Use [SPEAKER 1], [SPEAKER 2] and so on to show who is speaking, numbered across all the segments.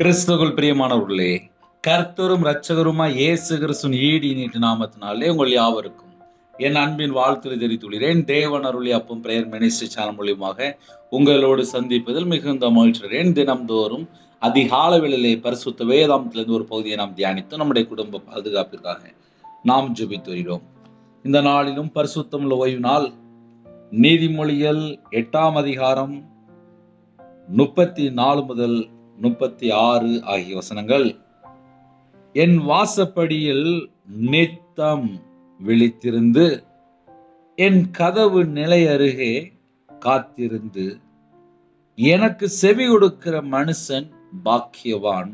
[SPEAKER 1] கிறிஸ்துவுக்குள் பிரியமானவர்களே, கர்த்தரும் இரட்சகருமாய் இயேசு கிறிஸ்துவின் ஈடு இனிய நாமத்தினாலே உங்கள் யாவருக்கும் என் அன்பின் வாழ்த்துரை தெரிவித்துள்ளேன். தேவன் அருளிய அப்பம் பிரேயர் மினிஸ்ட்ரி சேனல் மூலியமாக உங்களோடு சந்திப்பதில் மிகுந்த மகிழ்ச்சியடைகிறேன். தினம்தோறும் அதிகாலை வேளையிலே பரிசுத்த வேதாகமத்திலிருந்து ஒரு பகுதியை நாம் தியானித்து நம்முடைய குடும்ப பாதுகாப்பிற்காக நாம் ஜெபித்து வருகிறோம். இந்த நாளிலும் பரிசுத்தமுள்ள ஓய்வு நாள். நீதிமொழிகள் 8ஆம் அதிகாரம் 34 முதல் 36 ஆகிய வசனங்கள். என் வாசப்படியில் நித்தம் விழித்திருந்து என் கதவு நிலை அருகே காத்திருந்து எனக்கு செவி கொடுக்கிற மனுஷன் பாக்கியவான்.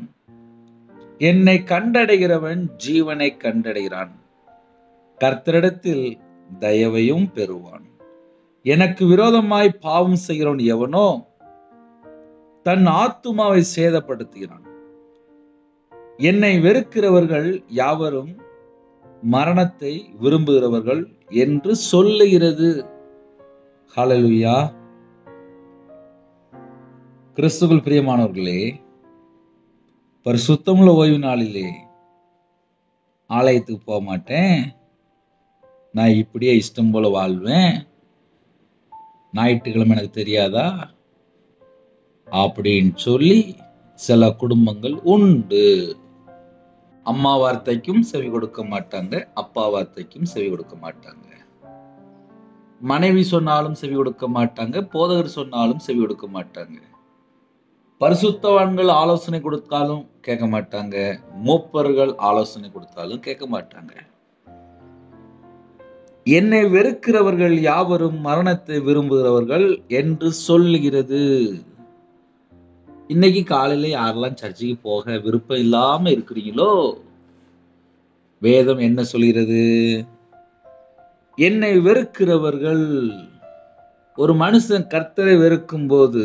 [SPEAKER 1] என்னை கண்டடைகிறவன் ஜீவனை கண்டடைகிறான், கர்த்தரிடத்தில் தயவையும் பெறுவான். எனக்கு விரோதமாய் பாவம் செய்கிறவன் எவனோ தன் ஆத்துமாவை சேதப்படுத்துகிறான். என்னை வெறுக்கிறவர்கள் யாவரும் மரணத்தை விரும்புகிறவர்கள் என்று சொல்லுகிறது. ஹல்லேலூயா. கிறிஸ்துவுக்குள் பிரியமானவர்களே, பரிசுத்தமுள்ள ஓய்வு நாளிலே ஆலயத்துக்கு போக மாட்டேன், நான் இப்படியே இஷ்டம் போல வாழ்வேன், ஞாயிற்றுக்கிழமை எனக்கு தெரியாதா அப்படின்னு சொல்லி சில குடும்பங்கள் உண்டு. அம்மா வார்த்தைக்கும் செவி கொடுக்க மாட்டாங்க, அப்பா வார்த்தைக்கும் செவி கொடுக்க மாட்டாங்க. மனைவி சொன்னாலும் செவி கொடுக்க மாட்டாங்க, போதகர் சொன்னாலும் செவி கொடுக்க மாட்டாங்க. பரிசுத்தவான்கள் ஆலோசனை கொடுத்தாலும் கேட்க மாட்டாங்க, மூப்பர்கள் ஆலோசனை கொடுத்தாலும் கேட்க மாட்டாங்க. என்னை வெறுக்கிறவர்கள் யாவரும் மரணத்தை விரும்புகிறவர்கள் என்று சொல்லுகிறது. இன்னைக்கு காலையில யாரெல்லாம் சர்ச்சுக்கு போக விருப்பம் இல்லாம இருக்கிறீங்களோ, வேதம் என்ன சொல்கிறது? என்னை வெறுக்கிறவர்கள். ஒரு மனுஷன் கர்த்தரை வெறுக்கும் போது,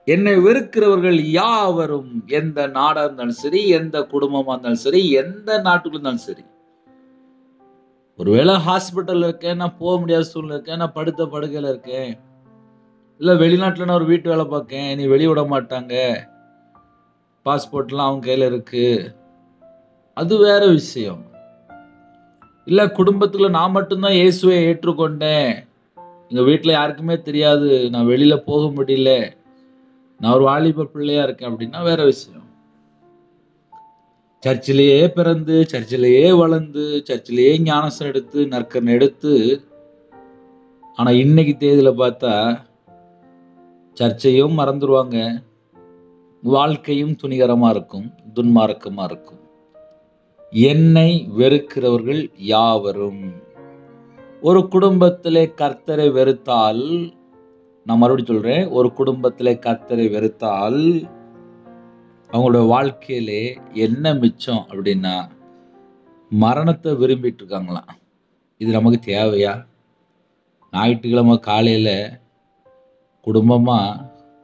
[SPEAKER 1] என்னை வெறுக்கிறவர்கள் யாவரும், எந்த நாடா இருந்தாலும் சரி, எந்த குடும்பமா இருந்தாலும் சரி, எந்த நாட்டுக்குள்ள இருந்தாலும் சரி. ஒருவேளை ஹாஸ்பிட்டல்ல இருக்கேன், நான் போக முடியாத சூழ்நிலை இருக்கேன், நான் படுத்த படுக்கையில இருக்கேன், இல்லை வெளிநாட்டில் நான் ஒரு வீட்டு வேலை பார்க்கேன், நீ வெளியே விட மாட்டாங்க, பாஸ்போர்ட்லாம் அவங்க கையில் இருக்கு, அது வேற விஷயம். இல்லை குடும்பத்தில் நான் மட்டும்தான் இயேசுவை ஏற்றுக்கொண்டேன், எங்கள் வீட்டில் யாருக்குமே தெரியாது, நான் வெளியில் போக முடியல, நான் ஒரு வாலிப பிள்ளையா இருக்கேன் அப்படின்னா வேற விஷயம். சர்ச்சிலேயே பிறந்து, சர்ச்சிலேயே வளர்ந்து, சர்ச்சிலேயே ஞானசனம் எடுத்து, நற்கரணை எடுத்து, ஆனால் இன்னைக்கு தேதியில் பார்த்தா சர்ச்சையும் மறந்துடுவாங்க, வாழ்க்கையும் துணிகரமா இருக்கும், துன்மார்க்கமா இருக்கும். என்னை வெறுக்கிறவர்கள் யாவரும். ஒரு குடும்பத்திலே கர்த்தரை வெறுத்தால், நான் மறுபடியும் சொல்றேன், ஒரு குடும்பத்திலே கர்த்தரை வெறுத்தால் அவங்களோட வாழ்க்கையிலே என்ன மிச்சம் அப்படின்னா மரணத்தை விரும்பிட்டு இருக்காங்களாம். இது நமக்கு தேவையா? ஞாயிற்றுக்கிழமை காலையில குடும்பமாக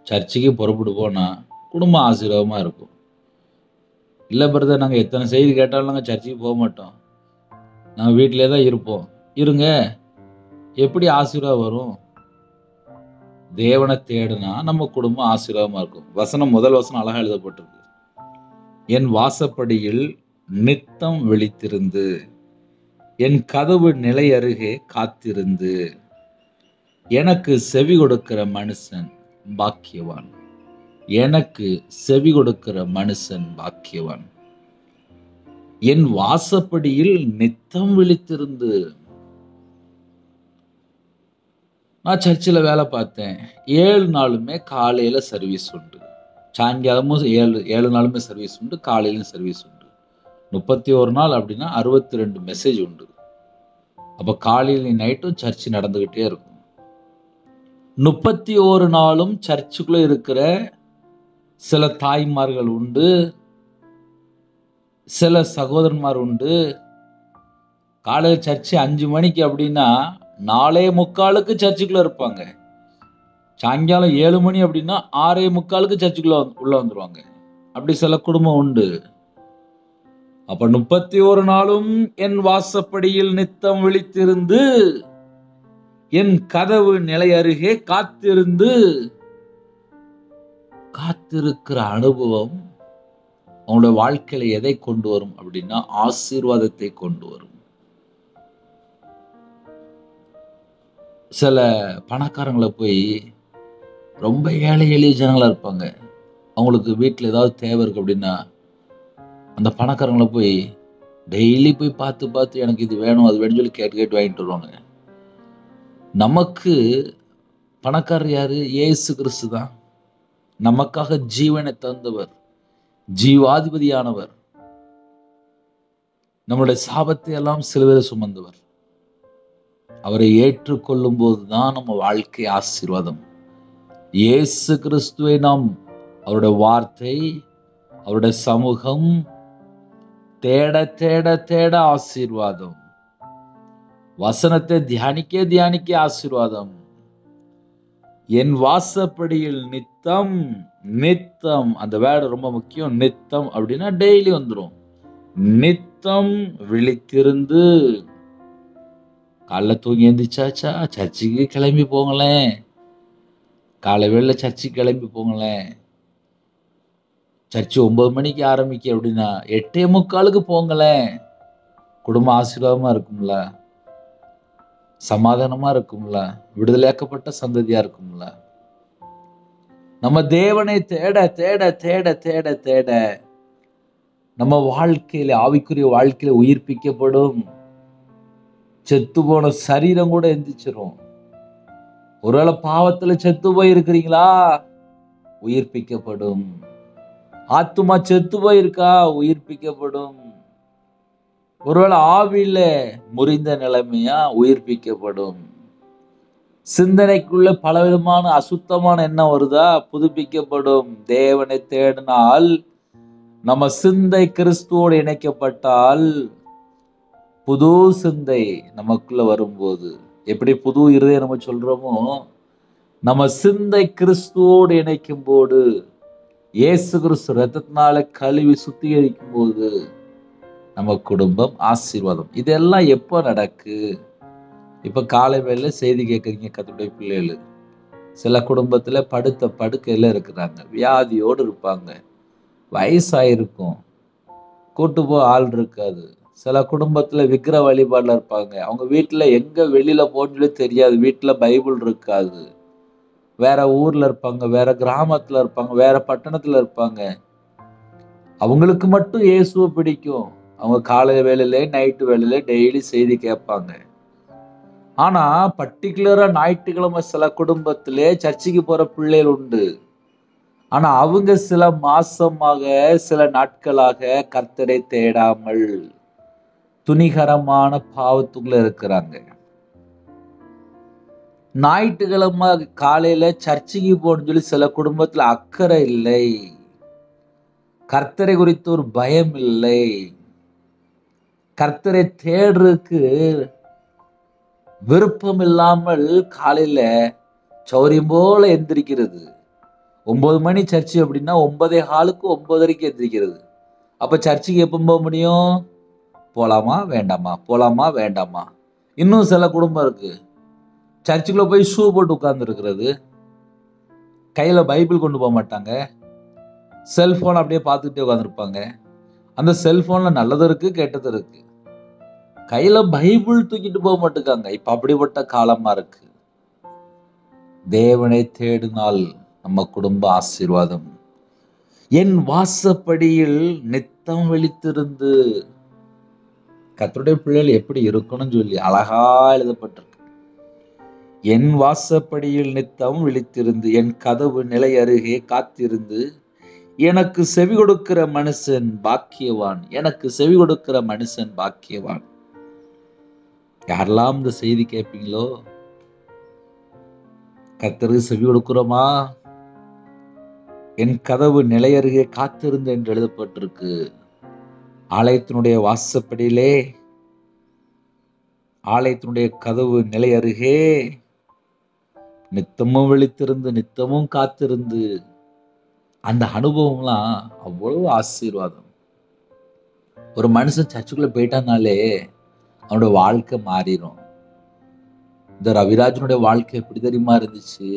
[SPEAKER 1] சர்ச்சுக்கு புறப்பட்டு போனால் குடும்பம் ஆசீர்வாதமாக இருக்கும். இல்லை பிரதர், நாங்கள் எத்தனை செய்தி கேட்டாலும் நாங்கள் சர்ச்சுக்கு போக மாட்டோம், நாங்கள் வீட்டிலே தான் இருப்போம். இருங்க, எப்படி ஆசீர்வாதம் வரும்? தேவனை தேடுனா நம்ம குடும்பம் ஆசீர்வாதமாக இருக்கும். முதல் வசனம் அழகாக எழுதப்பட்டிருக்கு. என் வாசப்படியில் நித்தம் விழித்திருந்து என் கதவு நிலை அருகே காத்திருந்து எனக்கு செவி கொடுக்கிற மனுஷன் பாக்கியவான். எனக்கு செவி கொடுக்கிற மனுஷன் பாக்கியவான். என் வாசப்படியில் நித்தம் விழித்திருந்து. நான் சர்ச்சில் வேலை பார்த்தேன், 7 நாளுமே காலையில சர்வீஸ் உண்டு, சாயங்காலமும் 7 நாளுமே சர்வீஸ் உண்டு, காலையிலும் சர்வீஸ் உண்டு. 31 நாள் அப்படின்னா 62 மெசேஜ் உண்டு. அப்போ காலையில நைட்டும் சர்ச்சு நடந்துகிட்டே இருக்கும். 31 நாளும் சர்ச்சுக்குள்ள இருக்கிற சில தாய்மார்கள் உண்டு, சில சகோதரன்மார் உண்டு. காலையில் சர்ச்சு 5 மணிக்கு அப்படின்னா 4:45 சர்ச்சுக்குள்ள இருப்பாங்க. சாயங்காலம் 7 மணி அப்படின்னா 6:45 சர்ச்சுக்குள்ள உள்ள வந்துருவாங்க. அப்படி சில குடும்பம் உண்டு. அப்ப 31 நாளும் என் வாசப்படியில் நித்தம் விழித்திருந்து என் கதவு நிலை அருகே காத்திருந்து காத்திருக்கிற அனுபவம் அவங்களுடைய வாழ்க்கையில எதை கொண்டு வரும் அப்படின்னா ஆசீர்வாதத்தை கொண்டு வரும். சில பணக்காரங்களை போய், ரொம்ப ஏழை எளிய ஜனங்களா இருப்பாங்க, அவங்களுக்கு வீட்டில் ஏதாவது தேவை இருக்கு அப்படின்னா அந்த பணக்காரங்களை போய் டெய்லி போய் பார்த்து பார்த்து எனக்கு இது வேணும் அது வேணும்னு சொல்லி கேட்டு கேட்டு வாங்கிட்டு வருவாங்க. நமக்கு பணக்காரர் யாரு? இயேசு கிறிஸ்து தான். நமக்காக ஜீவனை தந்தவர், ஜீவாதிபதியானவர், நம்முடைய சாபத்தை எல்லாம் சிலுவையில் சுமந்தவர். அவரை ஏற்றுக்கொள்ளும் போதுதான் நம்ம வாழ்க்கை ஆசீர்வாதம். இயேசு கிறிஸ்துவை நாம் அவருடைய வார்த்தை, அவருடைய சமூகம் தேட தேட தேட ஆசீர்வாதம். வசனத்தை தியானிக்க தியானிக்க ஆசீர்வாதம். என் வாசப்படியில் நித்தம் நித்தம், அந்த வேர்டு ரொம்ப முக்கியம். நித்தம் அப்படின்னா டெய்லி வந்துடும். நித்தம் விழித்திருந்து, காலைல தூங்கி எந்திரிச்சாச்சா சர்ச்சுக்கு கிளம்பி போங்களேன், காலை வேளையில சர்ச்சுக்கு கிளம்பி போங்களேன். சர்ச்சு 9 மணிக்கு ஆரம்பிக்க அப்படின்னா 8:45 போங்களேன். குடும்பம் ஆசீர்வாதமா இருக்கும்ல, சமாதானமா இருக்கும்ல, விடுதலையாக்கப்பட்ட சந்ததியா இருக்கும்ல. நம்ம தேவனை தேட தேட தேட தேட தேட நம்ம வாழ்க்கையில, ஆவிக்குரிய வாழ்க்கையில உயிர்ப்பிக்கப்படும். செத்து போன சரீரம் கூட எந்திரிச்சிரும். ஒருவேளை பாவத்துல செத்து போய் இருக்கிறீங்களா? உயிர்ப்பிக்கப்படும். ஆத்துமா செத்து போயிருக்கா? உயிர்ப்பிக்கப்படும். ஒருவேளை ஆவியில முறிந்த நிலைமையா? உயிர்ப்பிக்கப்படும். சிந்தனைக்குள்ள பலவிதமான அசுத்தமான எண்ணம் வருதா? புதுப்பிக்கப்படும். தேவனை தேடினால், நம்ம சிந்தை கிறிஸ்துவோடு இணைக்கப்பட்டால், புது சிந்தை நமக்குள்ள வரும்போது, எப்படி புது இருதயம் நம்ம சொல்றோமோ, நம்ம சிந்தை கிறிஸ்துவோடு இணைக்கும் போது, இயேசு கிறிஸ்து ரத்தத்தினால கழுவி சுத்திகரிக்கும் போது நம்ம குடும்பம் ஆசீர்வாதம். இதெல்லாம் எப்போ நடக்கு? இப்ப காலை வேளையில செய்தி கேட்குறீங்க கர்த்தருடைய பிள்ளைகள். சில குடும்பத்துல படுத்த படுக்கையில இருக்கிறாங்க, வியாதியோடு இருப்பாங்க, வயசாயிருக்கும், கூட்டு போக ஆள் இருக்காது. சில குடும்பத்துல விக்கிர வழிபாடுல இருப்பாங்க, அவங்க வீட்டுல எங்க வெளியில போன்னு தெரியாது, வீட்டுல பைபிள் இருக்காது, வேற ஊர்ல இருப்பாங்க, வேற கிராமத்துல இருப்பாங்க, வேற பட்டணத்துல இருப்பாங்க. அவங்களுக்கு மட்டும் இயேசுவை பிடிக்கும். அவங்க காலை வேளையில நைட்டு வேளையில டெய்லி செய்தி கேட்பாங்க. ஆனா பர்டிகுலரா ஞாயிற்றுக்கிழமை சில குடும்பத்திலே சர்ச்சுக்கு போற பிள்ளைகள் உண்டு. ஆனா அவங்க சில மாசமாக, சில நாட்களாக கர்த்தரை தேடாமல் துணிகரமான பாவத்துக்குள்ள இருக்கிறாங்க. ஞாயிற்றுக்கிழமை காலையில சர்ச்சுக்கு போகணும்னு சொல்லி சில குடும்பத்துல அக்கறை இல்லை, கர்த்தரை குறித்து ஒரு பயம் இல்லை, கர்த்தரை தேடுறதுக்கு விருப்பம் இல்லாமல் காலையில சௌரியம் போல எந்திரிக்கிறது. 9 மணி சர்ச்சு அப்படின்னா 9:15 9:30 எந்திரிக்கிறது. அப்ப சர்ச்சுக்கு எப்போ போக முடியும்? போலாமா வேண்டாமா, போலாமா வேண்டாமா. இன்னும் சில குடும்பம் இருக்கு, சர்ச்சுக்குள்ள போய் ஷூ போட்டு உட்கார்ந்து இருக்கிறது, கையில பைபிள் கொண்டு போக மாட்டாங்க, செல்போன் அப்படியே பார்த்துக்கிட்டே உட்காந்துருப்பாங்க. அந்த செல்போன்ல நல்லது இருக்கு, கெட்டது இருக்கு, கையில பைபிள் தூக்கிட்டு போக மாட்டேங்காங்க. இப்ப அப்படிப்பட்ட காலமா இருக்கு. தேவனை தேடினால் நம்ம குடும்ப ஆசீர்வாதம். என் வாசப்படியில் நித்தம் விழித்திருந்து, கர்த்தருடைய பிள்ளைகள் எப்படி இருக்கணும்னு சொல்லி அழகா எழுதப்பட்டிருக்கு. என் வாசப்படியில் நித்தம் விழித்திருந்து, என் கதவு நிலை அருகே காத்திருந்து, எனக்கு செவி கொடுக்கிற மனுஷன் பாக்கியவான், எனக்கு செவி கொடுக்கிற மனுஷன் பாக்கியவான். யாரெல்லாம் இந்த செய்தி கேட்பீங்களோ, கர்த்தருக்கு செவி கொடுக்கிறோமா? என் கதவு நிலை அருகே காத்திருந்து என்று எழுதப்பட்டிருக்கு. ஆலயத்தினுடைய வாசப்படியிலே, ஆலயத்தினுடைய கதவு நிலை அருகே நித்தமும் விழித்திருந்து, நித்தமும் காத்திருந்து, அந்த அனுபவம்லாம் அவ்வளவு ஆசீர்வாதம். ஒரு மனுஷன் சர்ச்சுக்குள்ள போயிட்டானாலே அவனோட வாழ்க்கை மாறிடும். இந்த ரவிராஜனுடைய வாழ்க்கை எப்படி தெரியுமா இருந்துச்சு?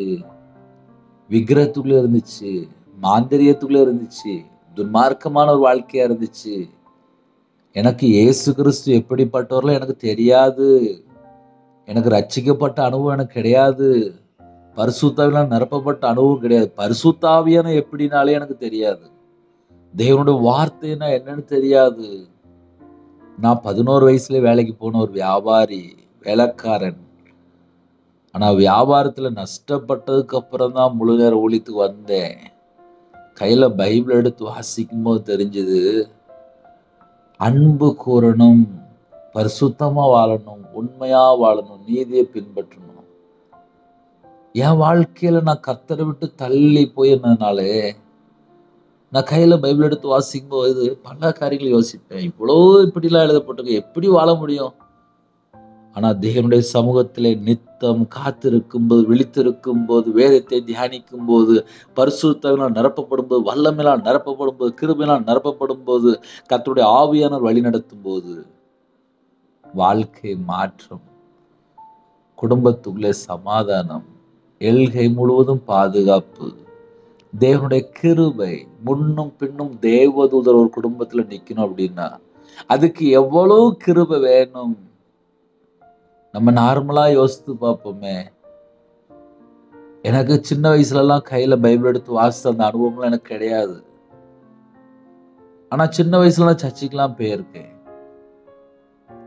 [SPEAKER 1] விக்கிரத்துக்குள்ள இருந்துச்சு, மாந்திரியத்துக்குள்ள இருந்துச்சு, துன்மார்க்கமான ஒரு வாழ்க்கையா இருந்துச்சு. எனக்கு இயேசு கிறிஸ்து எப்படிப்பட்டவர்களோ எனக்கு தெரியாது. எனக்கு ரட்சிக்கப்பட்ட அனுபவம் எனக்கு கிடையாது. பரிசுத்தாவியால் நிரப்பப்பட்ட அனுபவம் கிடையாது. பரிசுத்தாவியான எப்படினாலே எனக்கு தெரியாது. தேவனுடைய வார்த்தைன்னா என்னன்னு தெரியாது. நான் 11 வயசுல வேலைக்கு போன ஒரு வியாபாரி, வேலைக்காரன். ஆனா வியாபாரத்துல நஷ்டப்பட்டதுக்கு அப்புறம் தான் முழு நேர ஊழியத்துக்கு வந்தேன். கையில பைபிள் எடுத்து வாசிக்கும் போது தெரிஞ்சது, அன்பு கூறணும், பரிசுத்தமா வாழணும், உண்மையா வாழணும், நீதியை பின்பற்றணும். என் வாழ்க்கையில நான் கர்த்தரை விட்டு தள்ளி போயிருந்ததுனாலே, நான் கையில பைபிள் எடுத்து வாசிக்கும் போது பல காரியங்களை யோசிப்பேன். இவ்வளோ இப்படிலாம் எழுதப்பட்டிருக்கு, எப்படி வாழ முடியும்? ஆனா தேவனுடைய சமூகத்திலே நித்தம் காத்திருக்கும் போது, விழித்திருக்கும் போது, வேதத்தை தியானிக்கும் போது, பரிசுத்தத்தினால் நிரப்பப்படும் போது, வல்லமையால் நிரப்பப்படும் போது, கிருபையினால் நிரப்பப்படும் போது, கர்த்தருடைய ஆவியானவர் வழி நடத்தும் போது வாழ்க்கை மாற்றம், குடும்பத்துக்குள்ளே சமாதானம், எல்கை முழுவதும் பாதுகாப்பு, தேவனுடைய கிருபை, முன்னும் பின்னும் தேவதூதர் ஒரு குடும்பத்துல நிக்கணும் அப்படின்னா அதுக்கு எவ்வளவு கிருபை வேணும்? நம்ம நார்மலா யோசித்து பார்ப்போமே. எனக்கு சின்ன வயசுல எல்லாம் கையில பைபிள் எடுத்து வாசித்த அந்த அனுபவம்லாம் எனக்கு கிடையாது. ஆனா சின்ன வயசுல சர்ச்சுக்கெல்லாம் போயிருக்கேன்.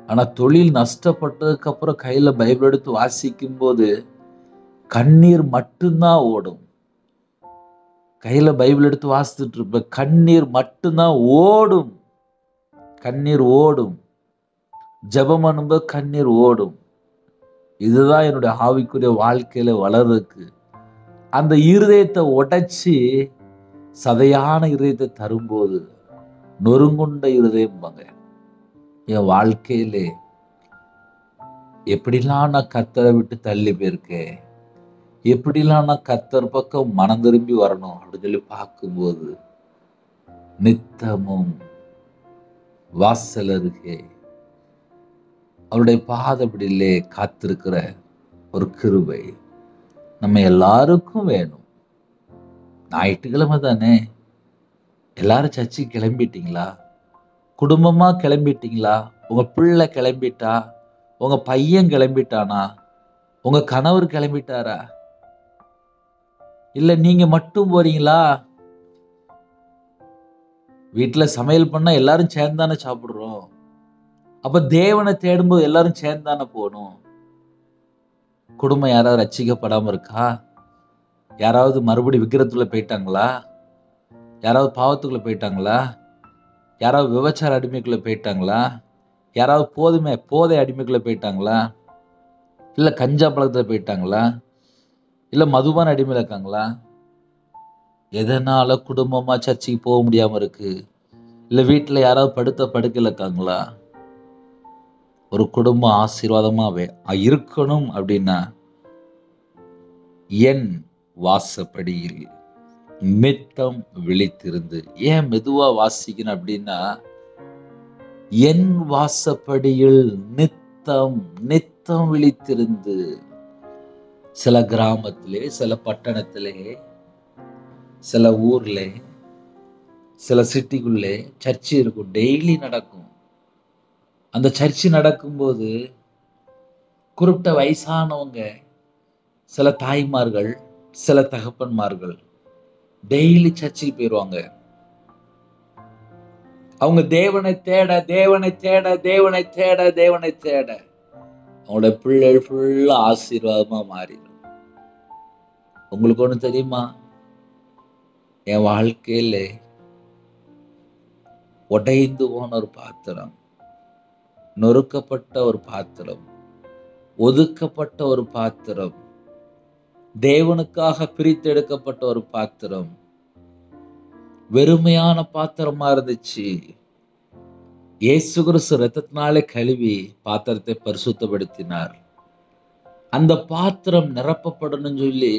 [SPEAKER 1] ஆனா தொழில் நஷ்டப்பட்டதுக்கு அப்புறம் கையில பைபிள் எடுத்து வாசிக்கும் போது கண்ணீர் மட்டும்தான் ஓடும். கையில பைபிள் எடுத்து வாசித்துட்டு இருப்ப, கண்ணீர் மட்டும்தான் ஓடும். கண்ணீர் ஓடும். ஜெபம் பண்ணும்போது கண்ணீர் ஓடும். இதுதான் என்னுடைய ஆவிக்குரிய வாழ்க்கையில வளர்றதுக்கு. அந்த இருதயத்தை உடைச்சி சதையான இருதயத்தை தரும்போது நொறுங்குண்ட இருதயம்பாங்க. என் வாழ்க்கையிலே எப்படிலாம் நான் கர்த்தரை விட்டு தள்ளி போயிருக்கேன், எப்படிலாம் நான் கர்த்தர் பக்கம் மனம் திரும்பி வரணும் அப்படின்னு சொல்லி பார்க்கும்போது நித்தமும் வாசல் அருகே அவருடைய பாதப்படியிலே காத்திருக்கிற ஒரு கிருபை நம்ம எல்லாருக்கும் வேணும். ஞாயிற்றுக்கிழமை தானே, எல்லாரும் சர்ச்சுக்கு கிளம்பிட்டீங்களா? குடும்பமா கிளம்பிட்டீங்களா? உங்க பிள்ளை கிளம்பிட்டா? உங்க பையன் கிளம்பிட்டானா? உங்க கணவர் கிளம்பிட்டாரா? இல்ல நீங்க மட்டும் போறீங்களா? வீட்டுல சமையல் பண்ணா எல்லாரும் சேர்ந்தானே சாப்பிடுறோம். அப்ப தேவனை தேடும்போது எல்லாரும் சேர்ந்தானே போகணும். குடும்பம் யாராவது ரட்சிக்கப்படாம இருக்கா? யாராவது மறுபடி விக்கிரத்துக்குள்ள போயிட்டாங்களா? யாராவது பாவத்துக்குள்ள போயிட்டாங்களா? யாராவது விபச்சார அடிமைக்குள்ள போயிட்டாங்களா? யாராவது போதை அடிமைக்குள்ள போயிட்டாங்களா? இல்ல கஞ்சா பழக்கத்துல போயிட்டாங்களா? இல்ல மதுபான அடிமையில இருக்காங்களா? எதனால குடும்பமா சர்ச்சுக்கு போக முடியாம இருக்கு? இல்ல வீட்டுல யாராவது படுத்த படுக்கையில இருக்காங்களா? ஒரு குடும்பம் ஆசீர்வாதமாவே இருக்கணும் அப்படின்னா என் வாசப்படியில் நித்தம் விழித்திருந்து. ஏன் மெதுவா வாசிக்கணும் அப்படின்னா, என் வாசப்படியில் நித்தம் நித்தம் விழித்திருந்து. சில கிராமத்திலே, சில பட்டணத்திலே, சில ஊர்ல, சில சிட்டிக்குள்ளே சர்ச்சு இருக்கும், டெய்லி நடக்கும். அந்த சர்ச்சு நடக்கும்போது குறிப்பிட்ட வயசானவங்க, சில தாய்மார்கள், சில தகப்பன்மார்கள் டெய்லி சர்ச்சுக்கு போயிடுவாங்க. அவங்க தேவனை தேட தேவனை தேட தேவனை தேட தேவனை தேட அவங்களோட பிள்ளைகள் ஃபுல்லா ஆசீர்வாதமா மாறிடும். உங்களுக்கு ஒண்ணு தெரியுமா? என் வாழ்க்கையில உடைந்து போன ஒரு பாத்திரம், நொறுக்கப்பட்ட ஒரு பாத்திரம், ஒதுக்கப்பட்ட ஒரு பாத்திரம், தேவனுக்காக பிரித்தெடுக்கப்பட்ட ஒரு பாத்திரம், வெறுமையான பாத்திரமா இருந்துச்சு. இயேசு கிறிஸ்து இரத்தத்தினாலே கழுவி பாத்திரத்தை பரிசுத்தப்படுத்தினார். அந்த பாத்திரம் நிரப்பப்படணும் சொல்லி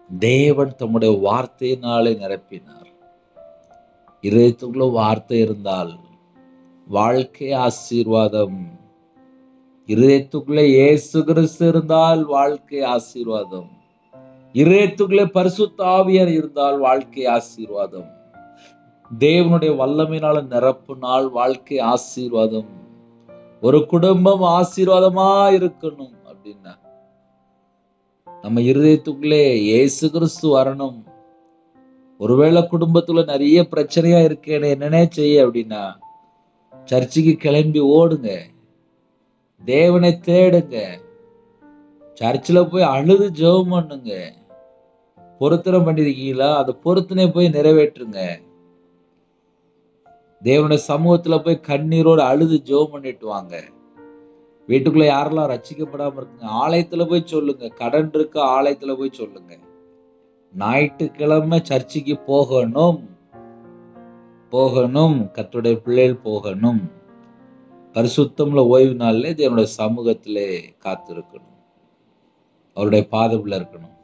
[SPEAKER 1] தேவன் தம்முடைய வார்த்தையினாலே நிரப்பினார். இதயத்துக்குள்ள வார்த்தை இருந்தால் வாழ்க்கை ஆசீர்வாதம். இதயத்துக்குள்ள இயேசு கிறிஸ்து இருந்தால் வாழ்க்கை ஆசீர்வாதம். இதயத்துக்குள்ளே பரிசுத்த ஆவியார் இருந்தால் வாழ்க்கை ஆசீர்வாதம். தேவனுடைய வல்லமையினால நிரப்புனால் வாழ்க்கை ஆசீர்வாதம். ஒரு குடும்பம் ஆசீர்வாதமா இருக்கணும் அப்படின்னா நம்ம இருதயத்துக்குள்ளே இயேசு கிறிஸ்து வரணும். ஒருவேளை குடும்பத்துல நிறைய பிரச்சனையா இருக்கேன்னு என்னன்னே செய்ய அப்படின்னா சர்ச்சுக்கு கிளம்பி ஓடுங்க, தேவனை தேடுங்க, சர்ச்சில் போய் அழுது ஜெபம் பண்ணுங்க. பொருத்தனை பண்ணிருக்கீங்களா? அந்த பொருத்தனை போய் நிறைவேற்றுங்க. தேவனுடைய சமூகத்துல போய் கண்ணீரோடு அழுது ஜெபம் பண்ணிட்டு வாங்க. வீட்டுக்குள்ள யாரெல்லாம் ரட்சிக்கப்படாம இருக்குங்க ஆலயத்துல போய் சொல்லுங்க. கடன் இருக்க ஆலயத்துல போய் சொல்லுங்க. ஞாயிற்றுக்கிழமை சர்ச்சுக்கு போகணும், கர்த்தருடைய பிள்ளைகள் போகணும். பரிசுத்தம்ல ஓய்வு நாள்ல தேவனுடைய சமூகத்திலே காத்திருக்கணும், அவருடைய பாதத்துல இருக்கணும்.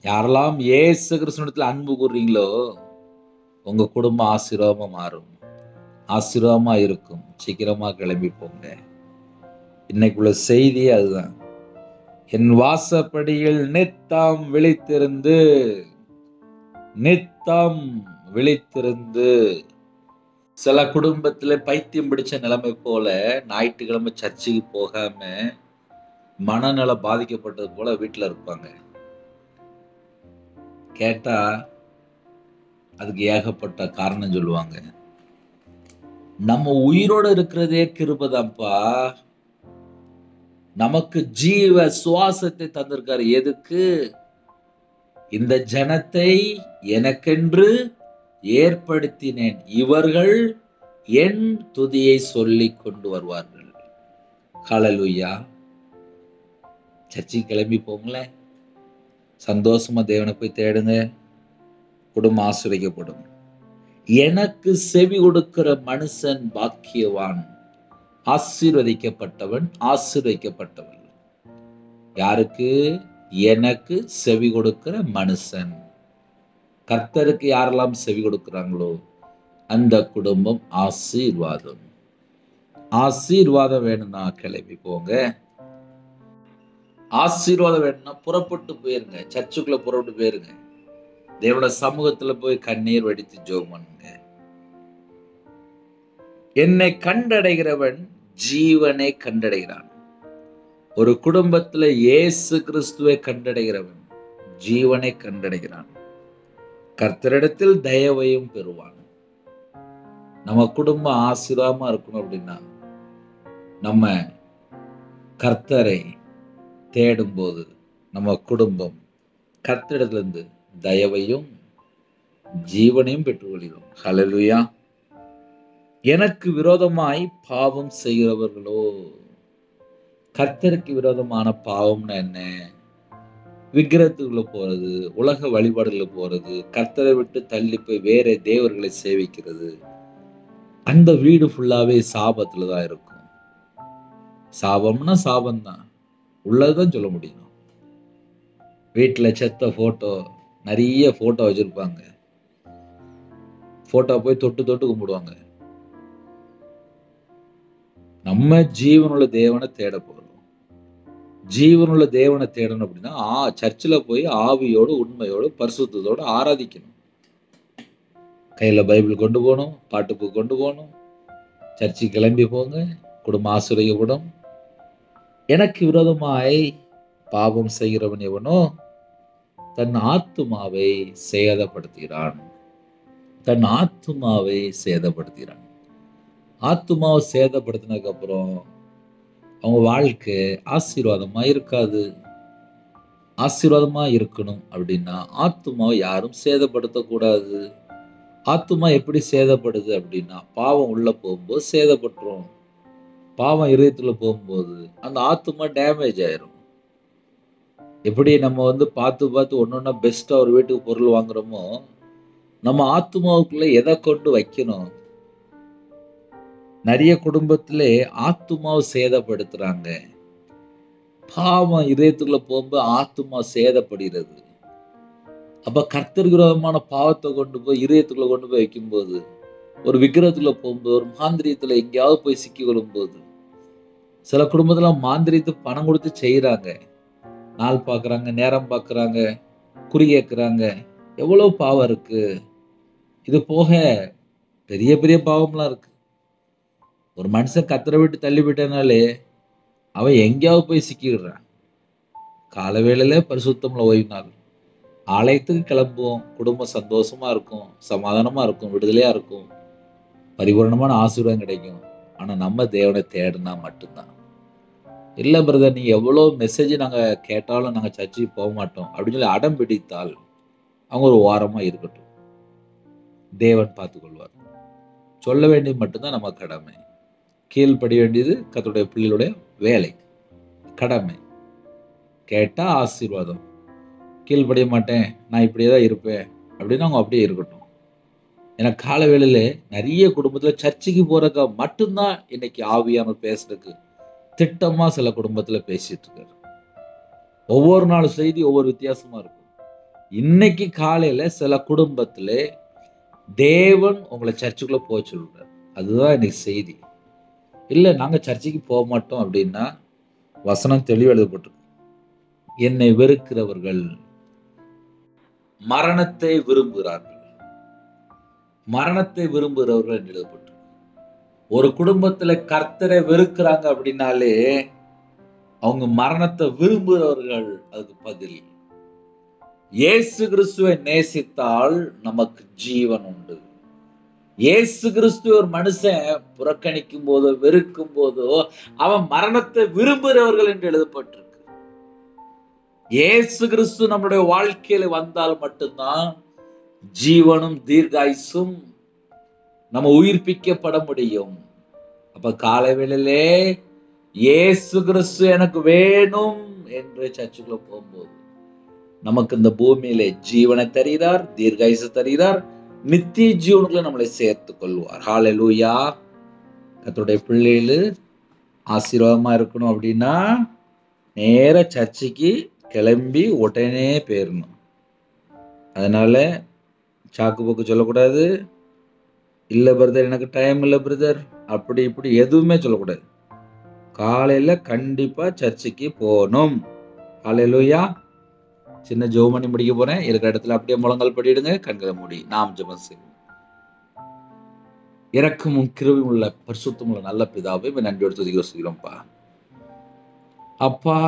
[SPEAKER 1] யாரெல்லாம் இயேசு கிறிஸ்துவிடத்துல அன்பு கூறுறீங்களோ உங்க குடும்பம் ஆசீர்வாதமா மாறும், ஆசீர்வாதமா இருக்கும். சீக்கிரமா கிளம்பி போங்க. இன்னைக்குள்ள செய்தி அதுதான். என் வாசப்படியில் நித்தம் விழித்திருந்து. சில குடும்பத்துல பைத்தியம் பிடிச்ச நிலைமை போல ஞாயிற்றுக்கிழமை சர்ச்சுக்கு போகாம மனநல பாதிக்கப்பட்டது போல வீட்டுல இருப்பாங்க. கேட்டா அதுக்கு ஏகப்பட்ட காரணம் சொல்லுவாங்க. நம்ம உயிரோட இருக்கிறதே கிருபைதான்ப்பா. நமக்கு ஜீவ சுவாசத்தை தந்திருக்காரு. எதுக்கு? இந்த ஜனத்தை எனக்கென்று ஏற்படுத்தினேன், இவர்கள் என் துதியை சொல்லிக் கொண்டு வருவார்கள். ஹல்லேலூயா. சர்ச்சைக்கு கிளம்பி போங்களேன், சந்தோஷமா தேவனை போய் தேடுங்க, குடும்பம் ஆசீர்வதிக்கப்படும். எனக்கு செவி கொடுக்கிற மனுஷன் பாக்கியவான், ஆசீர்வதிக்கப்பட்டவன், ஆசீர்வதிக்கப்பட்டவன். யாருக்கு? எனக்கு செவி கொடுக்கிற மனுஷன். கர்த்தருக்கு யாரெல்லாம் செவி கொடுக்கிறாங்களோ அந்த குடும்பம் ஆசீர்வாதம். ஆசீர்வாதம் வேணும்னா கிளம்பி போங்க. ஆசீர்வாதம் வேணும்னா புறப்பட்டு போயிருங்க, சர்ச்சுக்குள்ள புறப்பட்டு போயிருங்க. தேவனுடைய சமூகத்துல போய் கண்ணீர் வடித்து ஜெபம் பண்ணுங்க. என்னை கண்டடைகிறவன் ஜீவனை கண்டடைகிறான். ஒரு குடும்பத்துல இயேசு கிறிஸ்துவை கண்டடைகிறவன் ஜீவனை கண்டடைகிறான், கர்த்தரிடத்தில் தயவையும் பெறுவான். நம்ம குடும்பம் ஆசீர்வாதமா இருக்கணும் அப்படின்னா நம்ம கர்த்தரை தேடும் போது நம்ம குடும்பம் கர்த்தரிடத்திலிருந்து தயவையும் ஜீவனையும் பெற்றுக்கொள்கிறோம். ஹல்லேலூயா. எனக்கு விரோதமாய் பாவம் செய்கிறவர்களோ, கர்த்தருக்கு விரோதமான பாவம்னா என்ன? விக்கிரகத்துக்குள்ள போறது, உலக வழிபாடுகளை போறது, கர்த்தரை விட்டு தள்ளி போய் வேற தேவர்களை சேவிக்கிறது. அந்த வீடு ஃபுல்லாவே சாபத்துலதான் இருக்கும். சாபம்னா சாபம்தான், உள்ளதுதான் சொல்ல முடியும். வீட்டுல செத்த போட்டோ, நிறைய போட்டோ வச்சிருப்பாங்க. போட்டோ போய் தொட்டு தொட்டு கும்பிடுவாங்க. நம்ம ஜீவனுள்ள தேவனை தேட போறோம். ஜீவனுள்ள தேவனை தேடணும் அப்படின்னா சர்ச்சில் போய் ஆவியோடு உண்மையோடு பரிசுத்தத்தோடு ஆராதிக்கணும். கையில பைபிள் கொண்டு போகணும், பாட்டுப்பு கொண்டு போகணும், சர்ச்சுக்கு கிளம்பி போங்க, குடும்ப ஆசீர்வதிக்கப்படும். எனக்கு விரோதமாய் பாவம் செய்கிறவன் எவனோ தன் ஆத்துமாவை சேதப்படுத்துகிறான். தன் ஆத்துமாவை சேதப்படுத்துகிறான். ஆத்துமாவை சேதப்படுத்தினதுக்கு அப்புறம் அவங்க வாழ்க்கை ஆசீர்வாதமா இருக்காது. ஆசீர்வாதமா இருக்கணும் அப்படின்னா ஆத்துமாவை யாரும் சேதப்படுத்தக்கூடாது. ஆத்துமா எப்படி சேதப்படுது அப்படின்னா பாவம் உள்ள போகும்போது சேதப்பட்டுரும். பாவம் இதயத்துல போகும்போது அந்த ஆத்துமா டேமேஜ் ஆயிரும். எப்படி நம்ம பார்த்து ஒன்னொன்னா பெஸ்டா ஒரு வீட்டுக்கு பொருள் வாங்குறோமோ, நம்ம ஆத்துமாவுக்குள்ள எதை கொண்டு வைக்கணும்? நிறைய குடும்பத்திலே ஆத்துமாவை சேதப்படுத்துறாங்க. பாவம் இதயத்துக்குள்ள போகும்போது ஆத்துமா சேதப்படுகிறது. அப்ப கர்த்தருக்கு விரோதமான பாவத்தை கொண்டு போய் இதயத்துக்குள்ள கொண்டு போய் வைக்கும்போது, ஒரு விக்கிரகத்துல போகும்போது, ஒரு மாந்திரியத்துல எங்கேயாவது போய் சிக்கி கொள்ளும் போது, சில குடும்பத்துல மாந்திரியத்தை பணம் கொடுத்து செய்யறாங்க. நாள் பார்க்குறாங்க, நேரம் பார்க்குறாங்க, குறி கேட்குறாங்க. எவ்வளோ பாவம் இருக்கு. இது போக பெரிய பெரிய பாவம்லாம் இருக்கு. ஒரு மனுஷன் கத்தரை விட்டு தள்ளி போயிட்டனாலே அவன் எங்கேயாவது போய் சிக்கிடுறான். கால வேளையில பரிசுத்தமுள்ள ஓய்வு நாள். ஆலயத்துக்கு கிளம்புவோம். குடும்பம் சந்தோஷமா இருக்கும், சமாதானமா இருக்கும், விடுதலையா இருக்கும், பரிபூரணமான ஆசீர்வாதம் கிடைக்கும். ஆனா நம்ம தேவனை தேடினா மட்டும்தான். இல்ல பிரதர், நீங்க எவ்வளவு மெசேஜ் நாங்க கேட்டாலும் நாங்க சர்ச்சுக்கு போக மாட்டோம் அப்படின்னு சொல்லி அடம் பிடித்தால் அவங்க ஒரு ஓரமா இருக்கட்டும். தேவன் பார்த்துக் கொள்வார். சொல்ல வேண்டியது மட்டும்தான் நம்ம கடமை. கீழ்ப்படிய வேண்டியது கர்த்தருடைய பிள்ளைகளுடைய வேலை, கடமை. கேட்டா ஆசீர்வாதம். கீழ்ப்படிய மாட்டேன், நான் இப்படியே தான் இருப்பேன் அப்படின்னு அவங்க அப்படியே இருக்கட்டும். ஏன்னா கால வேளையில நிறைய குடும்பத்துல சர்ச்சுக்கு போறதுக்கு மட்டும்தான் இன்னைக்கு ஆவியானவர் பேசுறதுக்கு திட்டமா சில குடும்பத்துல பேசிட்டு இருக்காரு. ஒவ்வொரு நாள் செய்தி ஒவ்வொரு வித்தியாசமா இருக்கும். இன்னைக்கு காலையில சில குடும்பத்துல தேவன் உங்களை சர்ச்சுக்குள்ள போக சொல்றாரு. அதுதான் இன்னைக்கு செய்தி. இல்ல நாங்க சர்ச்சுக்கு போக மாட்டோம் அப்படின்னா வசனம் தெளிவு எழுதப்பட்டிருக்கு. என்னை வெறுக்கிறவர்கள் மரணத்தை விரும்புகிறார்கள். மரணத்தை விரும்புகிறவர்கள் என்று எழுதப்பட்டிருக்கு. ஒரு குடும்பத்துல கர்த்தரை வெறுக்கிறாங்க அப்படின்னாலே அவங்க மரணத்தை விரும்புகிறவர்கள். அதுக்கு பதில் இயேசு கிறிஸ்துவை நேசித்தால் நமக்கு ஜீவன் உண்டு. இயேசு கிறிஸ்துவ ஒரு மனுஷன் புறக்கணிக்கும் போதோ வெறுக்கும் போதோ அவன் மரணத்தை விரும்புகிறவர்கள் என்று எழுதப்பட்டிருக்கு. இயேசு கிறிஸ்து நம்முடைய வாழ்க்கையில வந்தால் மட்டும்தான் ஜீவனும் தீர்காயுசும் நம்ம உயிர்ப்பிக்கப்பட முடியும். அப்ப காலை வேளையிலே இயேசு கிறிஸ்து எனக்கு வேணும் என்று சர்ச்சுக்குள்ள போகும்போது நமக்கு இந்த பூமியிலே ஜீவனை தருகிறார், தீர்காயுசு தருகிறார், நித்திய ஜீவனுக்குள்ள நம்மளை சேர்த்துக் கொள்வார். ஹல்லேலூயா. கர்த்தருடைய பிள்ளைகள் ஆசீர்வாதமா இருக்கணும் அப்படின்னா நேர சர்ச்சுக்கு கிளம்பி உடனே போயிடணும். அதனால சாக்கு போக்கு சொல்லக்கூடாது. இல்ல பிரதர் எனக்கு டைம் இல்லை பிரதர் அப்படி இப்படி எதுவுமே சொல்லக்கூடாது. காலையில கண்டிப்பா சர்ச்சுக்கு போகணும். ஹல்லேலூயா. சின்ன ஜெபம் பண்ணி முடிக்க போறேன். இருக்கிற இடத்துல அப்படியே முழங்கால் படியிடுங்க, கண்களை மூடி நாம் ஜெபம் செய்வோம். இரக்கமும் கிருபையும் உள்ள பரிசுத்தம் உள்ள நல்ல பிதாவே நன்றியோடு துதிக்கிறோம்ப்பா. அப்பா,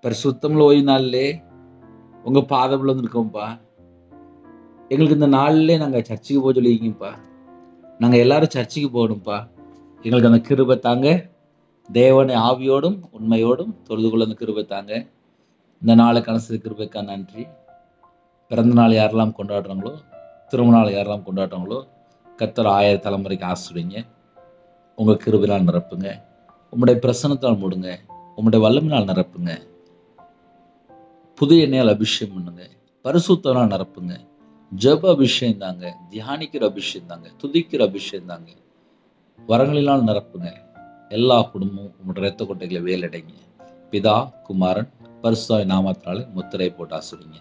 [SPEAKER 1] பரிசுத்தமுள்ள ஓய்வு நாள்லே உங்க பாதம்ல வந்து இருக்கோம்ப்பா. எங்களுக்கு இந்த நாள்ல நாங்க சர்ச்சுக்கு போக சொல்லியிருக்கீங்கப்பா. நாங்க எல்லாரும் சர்ச்சுக்கு போகணும்ப்பா. எங்களுக்கு அந்த கிருபை தாங்க. தேவனை ஆவியோடும் உண்மையோடும் தொழுது கொள்ள அந்த கிருபை தாங்க. இந்த நாளை கணசு கிருபைக்கா நன்றி. பிறந்த நாள் யாரெல்லாம் கொண்டாடுறாங்களோ, திருமண நாள் யாரெல்லாம் கொண்டாடுறாங்களோ, கர்த்தர் 1000 தலைமுறைக்கு ஆசிர்வதிங்க. உங்க கிருபையால் நிரப்புங்க. உம்முடைய பிரசன்னத்தால் மூடுங்க. உம்முடைய வல்லமையால் நிரப்புங்க. புது எண்ணெயால் அபிஷேகம் பண்ணுங்க. பரிசுத்தனால் நிரப்புங்க. ஜெப அபிஷேகம் தாங்க, தியானிக்கிற அபிஷேகம் தாங்க, துதிக்கிற அபிஷேகம் தாங்க. வரங்களினால் நிரப்புங்க. எல்லா குடும்பமும் உங்களுடைய இரத்த கொட்டைகளை வேலடைங்க. பிதா குமாரன் பரிசுத்த நாமத்தினாலே முத்திரை போட்டு ஆசிர்வதிங்க.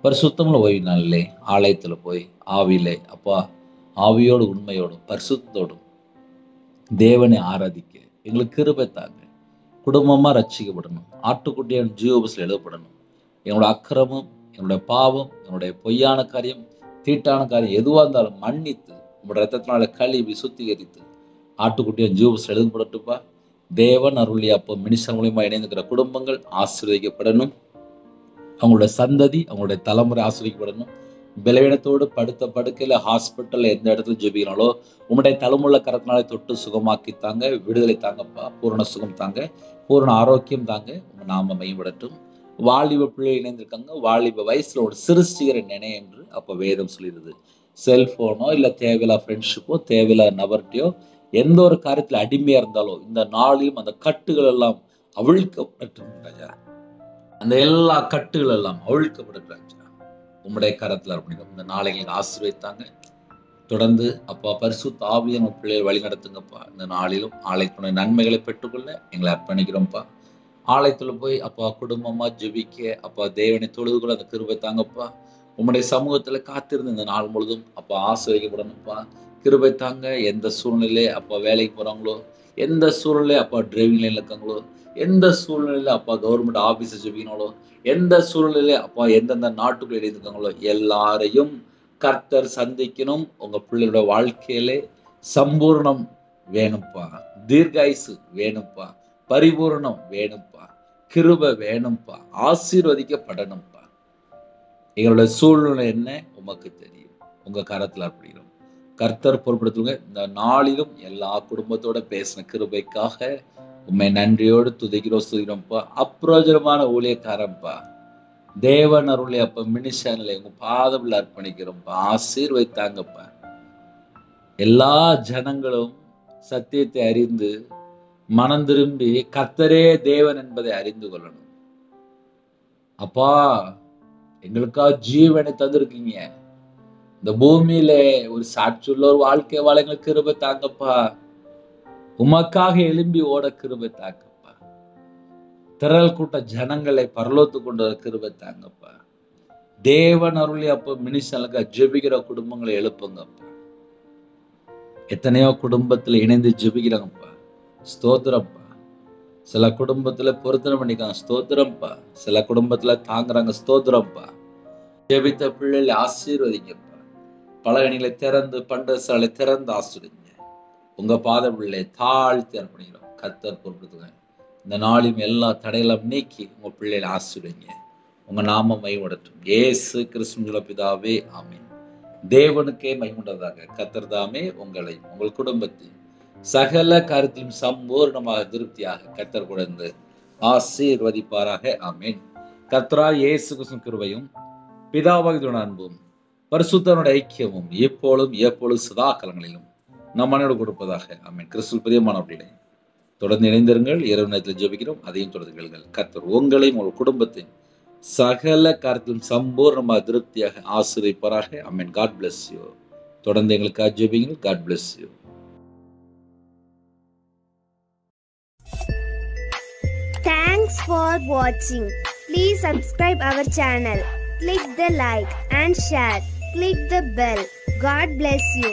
[SPEAKER 1] பரிசுத்தமுள்ள ஓய்வு நாளிலே ஆலயத்துல போய் ஆவியிலே அப்பா ஆவியோடு உண்மையோடும் பரிசுத்தோடும் தேவனை ஆராதிக்க எங்களுக்கு கிருபை தாங்க. குடும்பமா ரட்சிக்கப்படணும். ஆட்டுக்குட்டியான ஜீவபஸ்ல எழுதப்படணும். எங்களோட அக்கிரமம், என்னுடைய பாவம், என்னுடைய பொய்யான காரியம், தீட்டான காரியம் எதுவா இருந்தாலும் மன்னித்து உங்களுடைய ரத்தத்தினால கழுவி சுத்திகரித்து ஆட்டுக்குட்டியான ஜீவபஸ்ல எழுதப்படட்டுப்பா. தேவன் அருளிய அப்போ மினிஸ்டர் மூலியமா இணைந்துக்கிற குடும்பங்கள் ஆசீர்வதிக்கப்படணும். அவங்களுடைய சந்ததி, அவங்களுடைய தலைமுறை ஆசீர்வதிக்கப்படணும். பலவீனத்தோடு படுத்த படுக்கையில ஹாஸ்பிட்டல்ல எந்த இடத்துல ஜெபிக்கிறாங்களோ உங்களுடைய தலைமுள்ள கரத்தினாலே தொட்டு சுகமாக்கி தாங்க. விடுதலை தாங்கப்பா. பூரண சுகம் தாங்க. பூரண ஆரோக்கியம் தாங்க. உங்க நாம மேம்படட்டும். வாலிப பிள்ளை இணைந்திருக்காங்க. வாலிப வயசுல ஒரு சிறுசிகரை நினை என்று அப்ப வேதம் சொல்லிடுது. செல்போனோ இல்ல தேவையில்லா ஃப்ரெண்ட்ஷிப்போ தேவையில்லா நபர்கிட்டயோ எந்த ஒரு காரியத்துல அடிமையா இருந்தாலோ இந்த நாளிலும் அந்த கட்டுகள் எல்லாம் அவிழ்க்கப்படட்டும் ராஜா. அந்த எல்லா கட்டுகள் எல்லாம் அவிழ்க்கப்படட்டும் ராஜா. உம்முடைய கரத்துல அர்ப்பணிக்கும். இந்த நாளை எங்களுக்கு ஆசீர்வதித்தாங்க. தொடர்ந்து அப்பா பரிசுத்த ஆவியான பிள்ளைகளை வழி நடத்துங்கப்பா. இந்த நாளிலும் ஆலயத்துடைய நன்மைகளை பெற்றுக்கொள்ள எங்களை அர்ப்பணிக்கிறோம்ப்பா. ஆலயத்துல போய் அப்பா குடும்பமா ஜெபிக்க அப்பா தேவனை தொழுது கொள்ள அந்த கிருபை தாங்கப்பா. உம்முடைய சமூகத்துல காத்திருந்து இந்த நாள் முழுதும் அப்பா ஆசீர்வதிக்கப்படணும்ப்பா. கிருபை தாங்க. எந்த சூழ்நிலை அப்பா வேலைக்கு போறாங்களோ, எந்த சூழ்நிலை அப்பா டிரைவிங் லைன்ல இருக்காங்களோ, எந்த சூழ்நிலையில அப்பா கவர்மெண்ட் ஆபீஸ் ஜெபிக்கணும், எந்த சூழ்நிலையில அப்பா எந்தெந்த நாட்டுக்குள்ள இருக்காங்களோ எல்லாரையும் கர்த்தர் சந்திக்கணும். உங்க பிள்ளையோட வாழ்க்கையிலே சம்பூர்ணம் வேணும்ப்பா, தீர்காயுசு வேணும்ப்பா, பரிபூரணம் வேணும்ப்பா, கிருபை வேணும்ப்பா, ஆசீர்வதிக்கப்படணும்ப்பா. எங்களோட சூழ்நிலை என்ன உமக்கு தெரியும். உங்க கரத்துல அர்ப்பணிக்கிறோம். கர்த்தர் பொறுப்படுத்துங்க. இந்த நாளிலும் எல்லா குடும்பத்தோட பேசின கிருபைக்காக உண்மை நன்றியோடு துதிக்கிறோம், ஸ்துதிக்கிறோம்ப்பா. அப்பிரயோஜனமான ஊழியக்காரன்ப்பா, தேவன் அருளை அப்ப மினிஷன்ல உங்க பாதத்தில் அர்ப்பணிக்கிறோம்ப்பா. ஆசீர்வதித்தாங்கப்பா. எல்லா ஜனங்களும் சத்தியத்தை அறிந்து மனம் திரும்பி கர்த்தரே தேவன் என்பதை அறிந்து கொள்ளணும். அப்பா, எங்களுக்காக ஜீவனை தந்திருக்கீங்க. இந்த பூமியில ஒரு சாட்சியுள்ள ஒரு வாழ்க்கை வாழ எங்களுக்கு கிருபை தாங்கப்பா. உமக்காக எழும்பி ஓட கிருபை தாங்கப்பா. திரள் கூட்ட ஜனங்களை பரலோத்து கொண்டு வர கிருபை தாங்கப்பா. தேவன் அருளி அப்ப மினிஷனுக்கு ஜெபிக்கிற குடும்பங்களை எழுப்புங்கப்பா. எத்தனையோ குடும்பத்துல இணைந்து ஜெபிக்கிறாங்கப்பா, ஸ்தோத்திரப்பா. சில குடும்பத்துல பொருத்தனை பண்ணிக்காங்க, ஸ்தோத்திரம்ப்பா. சில குடும்பத்துல தாங்குறாங்க, ஸ்தோத்திரம்ப்பா. ஜெபித்த பிள்ளைகளை ஆசீர்வதிங்கப்பா. பலகணிகளை திறந்து பண்ட சாலை திறந்து ஆசிரிங்க. உங்க பாத பிள்ளை தாழ்த்தி அர்ப்பணிக்கிறோம். கர்த்தர் பொறுப்படுத்துங்க. இந்த நாளையும் எல்லா தடையெல்லாம் நீக்கி உங்க பிள்ளைகளை ஆசிரிங்க. உங்க நாமம் மைமுடட்டும். இயேசு கிறிஸ்துவின் பிதாவே, ஆமென். தேவனுக்கே மைமுண்டதாக கர்த்தர் தாமே உங்களை உங்கள் குடும்பத்தில் சகல காரியத்திலும் சம்பூர்ணமாக திருப்தியாக கர்த்தர் கொடுத்து ஆசீர்வதிப்பாராக. ஆமென். கர்த்தராகிய இயேசு கிறிஸ்துவின் கிருபையும் பிதாவாகிய அன்பும் பரிசுத்தனுடைய ஐக்கியமும் எப்பொழுதும் சதா காலங்களிலும் நம் மனோடு கொடுப்பதாக. ஆமென். கிறிஸ்துவில் பிரியமானவர்களே, தொடர்ந்து இணைந்திருங்கள். இரவு நேரத்தில் ஜெபிக்கிறோம், அதையும் தொடர்ந்து கேளுங்கள். கர்த்தர் உங்களையும் உங்கள் குடும்பத்தின் சகல காரியத்திலும் சம்பூர்ணமாக திருப்தியாக ஆசீர்வதிப்பாராக. ஆமென். God bless you. தொடர்ந்து எங்களுக்காக ஜெபிங்கள். God bless you.
[SPEAKER 2] Thanks for watching. Please subscribe our channel. Click the like and share. Click the bell. God bless you.